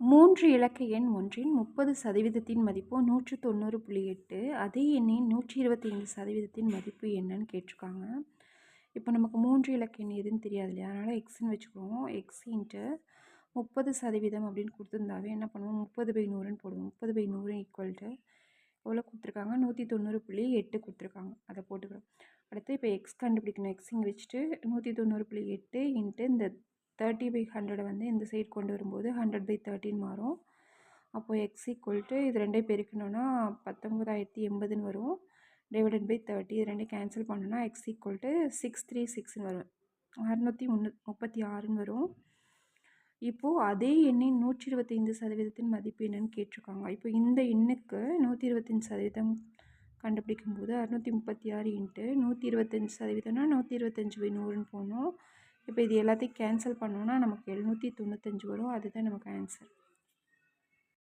3 இலக்க எண் ஒன்றின் 30% மதிப்பு 190.8. அதே எண்ணின் 125% மதிப்பு என்னன்னு கேட்டிருக்காங்க. இப்போ நமக்கு 3 இலக்க எண் எதுன்னு தெரியாது இல்லையா? அதனால் எக்ஸ்ன்னு வச்சுக்குவோம். எக்ஸ் இன்ட்டு 30% அப்படின்னு கொடுத்துருந்தாவே என்ன பண்ணுவோம்? 30/100ன்னு போடுவோம். 30/100 ஈக்குவல் டு எவ்வளோ கொடுத்துருக்காங்க? 190.8 கொடுத்துருக்காங்க. அதை போட்டுக்கிறோம். அடுத்து இப்போ எக்ஸ் கண்டுபிடிக்கணும். எக்ஸ் இங்கே வச்சுட்டு 190.8 இன்ட்டு இந்த 30/100 வந்து இந்த சைடு கொண்டு வரும்போது 100/13 மாறும். அப்போது எக்ஸ் ஈக்குவல் டு இது ரெண்டையும் பெருக்கணும்னா 19,080ன்னு வரும். டிவைடட் பை 30 இது ரெண்டையும் கேன்சல் பண்ணோன்னா எக்ஸ் ஈக்குவல் டு 636ன்னு வரும். 636ன்னு வரும். இப்போது அதே எண்ணின் 125% மதிப்பு என்னன்னு கேட்டிருக்காங்க. இப்போ இந்த எண்ணுக்கு 125% கண்டுபிடிக்கும்போது 636 இன்ட்டு 125%னா 125/100ன்னு போகணும். இப்போ இது எல்லாத்தையும் கேன்சல் பண்ணோன்னா நமக்கு 795 வரும். அதுதான் நமக்கு ஆன்சர்.